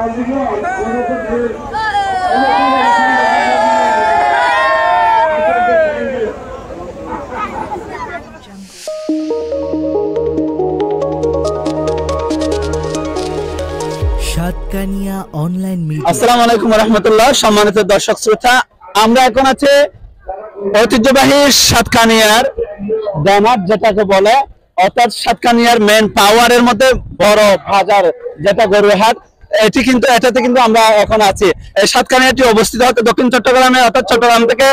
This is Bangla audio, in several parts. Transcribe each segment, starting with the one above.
Satkania online media. আসসালামু আলাইকুম ওয়া রাহমাতুল্লাহ। সম্মানিত দর্শক শ্রোতা, আমরা এখন আছি ঐতিহ্যবাহী সাতকানিয়ার দানাত যেটাকে বলে, অর্থাৎ সাতকানিয়ার মেন পাওয়ারের মধ্যে বড় বাজার যেটা গরুহাট, এটাতে কিন্তু আমরা এখন আছি। এই সাতকানিয়াটি অবস্থিত হচ্ছে দক্ষিণ চট্টগ্রামে, অর্থাৎ চট্টগ্রাম থেকে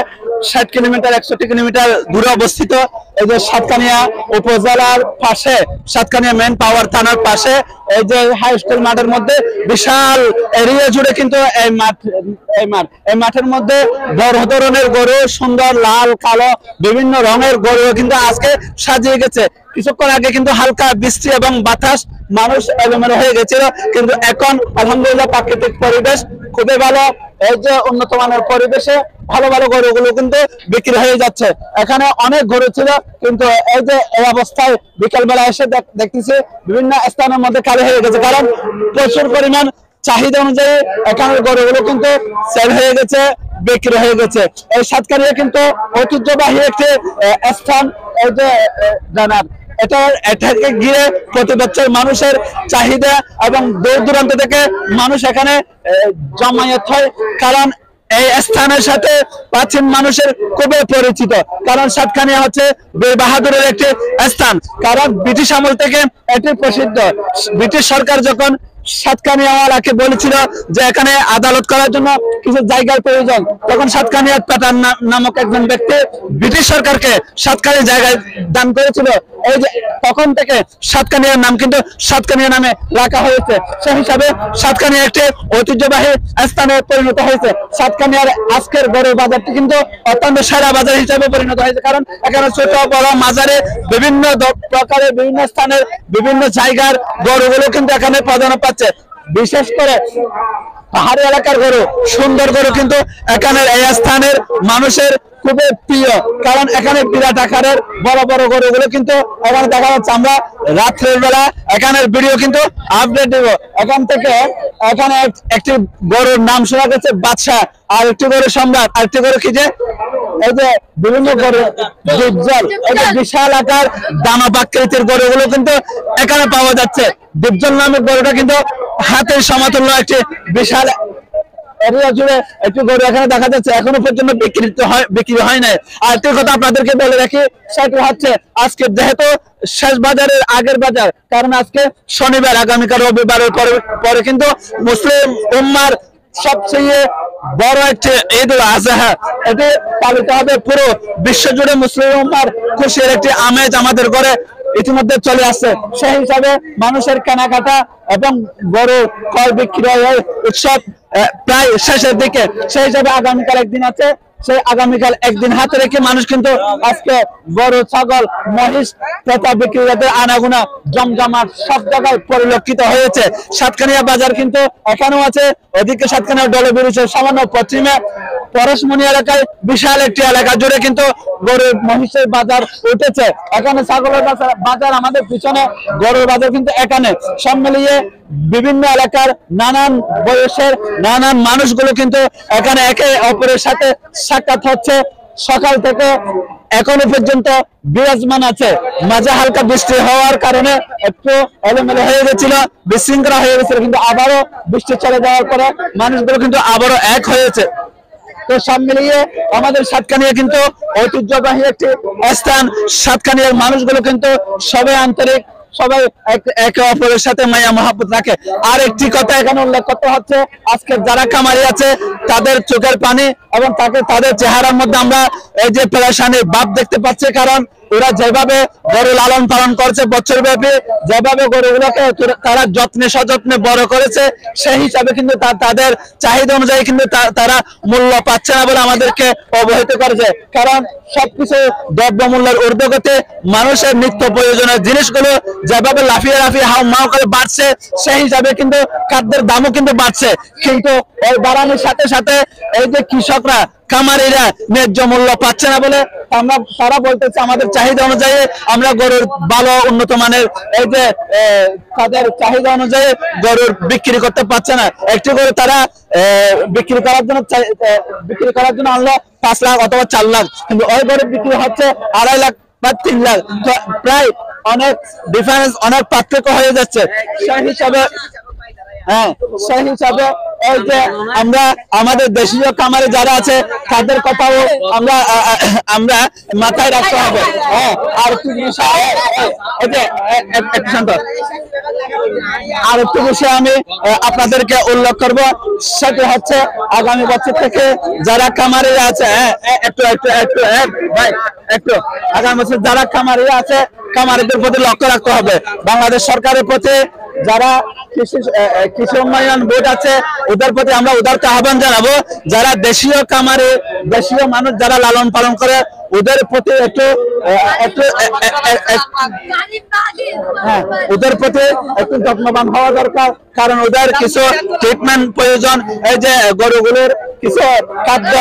60 কিলোমিটার 61 কিলোমিটার দূরে অবস্থিত। এই যে সাতকানিয়া উপজেলার পাশে, সাতকানিয়া মেন পাওয়ার থানার পাশে এই যে হাই স্কুল মাঠের মধ্যে বিশাল এরিয়া জুড়ে কিন্তু এই মাঠের মধ্যে বড় ধরনের গরু, সুন্দর লাল কালো বিভিন্ন রঙের গরু কিন্তু আজকে সাজিয়ে গেছে। কিছুক্ষণ আগে কিন্তু হালকা বৃষ্টি এবং বাতাস, মানুষ এলোমেলো হয়ে গেছিল, কিন্তু এখন আলহামদুলিল্লাহ প্রাকৃতিক পরিবেশ খুবই ভালো। এই যে উন্নত মানের পরিবেশে ভালো ভালো গরুগুলো কিন্তু বিক্রি হয়ে যাচ্ছে। এখানে অনেক গরু ছিল, কিন্তু এই যে এই অবস্থায় বিকালবেলা এসে দেখতেছি বিভিন্ন স্থানের মধ্যে খালি হয়ে গেছে, কারণ প্রচুর পরিমাণ চাহিদা অনুযায়ী এখানের গরুগুলো কিন্তু সেল হয়ে গেছে, বিক্রি হয়ে গেছে। এই সাতকানিয়া কিন্তু ঐতিহ্যবাহী একটি স্থান। এই যে জানার এটাকে ঘিরে প্রতি বছর মানুষের চাহিদা এবং দূর দূরান্ত থেকে মানুষ এখানে জমায়েত হয়, কারণ এই স্থানের সাথে প্রাচীন মানুষের খুবই পরিচিত। কারণ সাতকানিয়া হচ্ছে বীর বাহাদুরের একটি স্থান, কারণ ব্রিটিশ আমল থেকে এটি প্রসিদ্ধ। ব্রিটিশ সরকার যখন সাতকানিয়াওয়ালাকে বলেছিল যে এখানে আদালত করার জন্য কিছু জায়গার প্রয়োজন, তখন সাতকানিয়া পাঠান নামক একজন ব্যক্তি ব্রিটিশ সরকারকে সাতকানিয়া জায়গায় দান করেছিল। এই যে তখন থেকে সাতকানিয়ার নাম কিন্তু সাতকানিয়া নামে রাখা হয়েছে। সেই হিসাবে সাতকানিয়া একটি ঐতিহ্যবাহী স্থানে পরিণত হয়েছে। সাতকানিয়ার আজকের গরুর বাজারটি কিন্তু অত্যন্ত সেরা বাজার হিসেবে পরিণত হয়েছে, কারণ এখানে ছোট বড় মাঝারে বিভিন্ন প্রকারের বিভিন্ন স্থানের বিভিন্ন জায়গার গরুগুলো কিন্তু এখানে প্রাধান্য পাচ্ছে। বিশেষ করে পাহাড়ি এলাকার গরু, সুন্দর গরু কিন্তু এখানের এই স্থানের মানুষের খুবই প্রিয়, কারণ এখানে বিরাট আকারের বড় বড় গরুগুলো কিন্তু এখানে দেখা যাচ্ছে। আমরা রাত্রের বেলা এখানের ভিডিও কিন্তু আপডেট দেব। এখান থেকে এখানে একটি গরুর নাম শোনা গেছে বাদশাহ, আর একটি গরু সম্রাট, আর একটি গরু কি যে এই যে বিভিন্ন গরু ডিপজল, এই যে বিশাল আকার দানবাকৃতির গরুগুলো কিন্তু এখানে পাওয়া যাচ্ছে। ডিপজল নামের গরুটা কিন্তু হাতের সমতুল্য একটি বিশাল এরিয়া জুড়ে একটি গরু এখানে দেখা যাচ্ছে, এখনো পর্যন্ত বিক্রি হয় নাই। আর একটি কথা আপনাদেরকে বলে রাখি, সেটা হচ্ছে আজকে যেহেতু শেষ বাজারের আগের বাজার, কারণ আজকে শনিবার, আগামীকাল রবিবারের পরে কিন্তু মুসলিম উম্মার সবচেয়ে বড় একটি ঈদ উল আজহা, এটি পালিত হবে। পুরো বিশ্ব জুড়ে মুসলিম উম্মার খুশির একটি আমেজ আমাদের ঘরে ইতিমধ্যে চলে আসছে। সেই হিসাবে মানুষের কেনাকাটা এবং গরু ক্রয় বিক্রয় উৎসব প্রায় শেষের দিকে। সেই হিসাবে আগামীকাল একদিন আছে, সেই আগামীকাল একদিন হাতে রেখে মানুষ কিন্তু আজকে গরু, ছাগল, মহিষ ক্রেতা বিক্রেতাদের আনাগোনা জমজমাট সব জায়গায় পরিলক্ষিত হয়েছে। সাতকানিয়া বাজার কিন্তু এখানেও আছে। ওদিকে সাতকানিয়া ডলে বেরিয়েছে সামান্য পশ্চিমে পরশমণি এলাকায় বিশাল একটি এলাকা জুড়ে কিন্তু গরুর মহিষের বাজার উঠেছে। এখানে ছাগলের বাজার আমাদের পিছনে, গরুর বাজার কিন্তু এখানে। সব মিলিয়ে বিভিন্ন এলাকার নানান বয়সের নানান মানুষগুলো কিন্তু এখানে একে অপরের সাথে সাক্ষাৎ হচ্ছে। সকাল থেকে এখনো পর্যন্ত বিরাজমান আছে। মাঝে হালকা বৃষ্টি হওয়ার কারণে একটু এলোমেলো হয়ে গেছিল, বিশৃঙ্খলা হয়ে গেছিল, কিন্তু আবারও বৃষ্টি চলে যাওয়ার পরে মানুষগুলো কিন্তু আবারও এক হয়েছে। তো সব মিলিয়ে আমাদের সাতকানিয়া কিন্তু ঐতিহ্যবাহী একটি স্থান। সাতকানিয়ার মানুষগুলো কিন্তু সবাই আন্তরিক, সবাই একে অপরের সাথে মায়া মহব্বত রাখে। আর একটি কথা এখানে উল্লেখ করতে হচ্ছে, আজকে যারা খামারি আছে তাদের চোখের পানি এবং তাদের চেহারার মধ্যে আমরা এই যে পেরেশানির ভাব দেখতে পাচ্ছি, কারণ ওরা যেভাবে গরু লালন পালন করছে বছর ব্যাপী, যেভাবে গরুগুলোকে তারা যত্নে সযত্নে বড় করেছে, সেই হিসাবে কিন্তু তাদের চাহিদা অনুযায়ী কিন্তু তারা মূল্য পাচ্ছে না বলে আমাদেরকে অবহিত করেছে। কারণ সবকিছু দ্রব্যমূল্যের ঊর্ধ্বগতি, মানুষের নিত্য প্রয়োজনীয় জিনিসগুলো যেভাবে লাফিয়ে লাফিয়ে হাউ মাউ করে বাড়ছে, সেই হিসাবে কিন্তু খাদ্যের দামও কিন্তু বাড়ছে। কিন্তু এই বাড়ানোর সাথে সাথে এই যে কৃষকরা খামারিরা ন্যায্য মূল্য পাচ্ছে না বলে তারা বলতেছে আমাদের চাহিদা অনুযায়ী আমরা গরুর ভালো উন্নত মানের এই যে তাদের চাহিদা অনুযায়ী গরুর বিক্রি করতে পারছে না। একটি গরু তারা বিক্রি করার জন্য আনলো 5 লাখ অথবা 4 লাখ, কিন্তু ওই গরু বিক্রি হচ্ছে 2.5 লাখ বা 3 লাখ। প্রায় অনেক ডিফারেন্স, অনেক পার্থক্য হয়ে যাচ্ছে। সেই হিসাবে এই যে আমরা আমাদের দেশীয় খামারে যারা আছে তাদের কথাও আমরা মাথায় রাখতে হবে। আর একটু বিষয় আমি আপনাদেরকে উল্লেখ করব, সেটা হচ্ছে আগামী বছর থেকে যারা খামারে আছে একটু আগামী বছর যারা খামারে আছে খামারিদের প্রতি লক্ষ্য রাখতে হবে। বাংলাদেশ সরকারের প্রতি যারা কৃষি উন্নয়ন বোর্ড আছে ওদের প্রতি আমরা উদারতা আহ্বান জানাবো, যারা দেশীয় খামারে দেশীয় মানুষ যারা লালন পালন করে ওদের প্রতি একটু যত্নবান হওয়া দরকার, কারণ ওদের কিছু ট্রিটমেন্ট প্রয়োজন। এই যে গরুগুলোর কিছু খাদ্য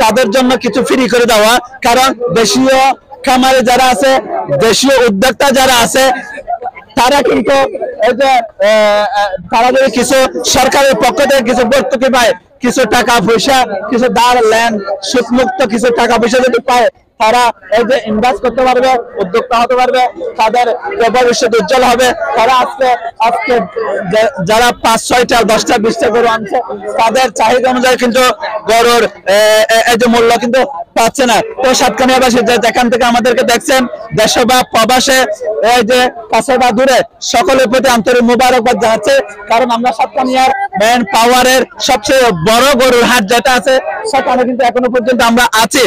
তাদের জন্য কিছু ফ্রি করে দেওয়া, কারণ দেশীয় খামারে যারা আছে দেশীয় উদ্যোক্তা যারা আছে তারা কিন্তু এই যে তারা যদি কিছু সরকারের পক্ষ থেকে কিছু ভর্তুকি পায়, কিছু টাকা পয়সা, কিছু ধার ল্যান্ড সুদমুক্ত কিছু টাকা পয়সা যদি পায়, তারা এই যে ইনভেস্ট করতে পারবে, উদ্যোক্তা হতে পারবে, তাদের ভবিষ্যৎ উজ্জ্বল হবে। তারা আজকে যারা 5, 6টা 10টা 20টা গরু আনছে তাদের চাহিদা অনুযায়ী কিন্তু গরুর এই যে মূল্য কিন্তু পাচ্ছে না। তো সাতকানিয়াবাসী যেখান থেকে আমাদেরকে দেখছেন, দেশে বা প্রবাসে, এই যে কাছে বা দূরে, সকলের প্রতি আন্তরিক মোবারকবাদ জানাচ্ছে। কারণ আমরা সাতকানিয়ার মেন পাওয়ারের সবচেয়ে বড় গরুর হাট যেটা আছে সেখানে কিন্তু এখনো পর্যন্ত আমরা আছি।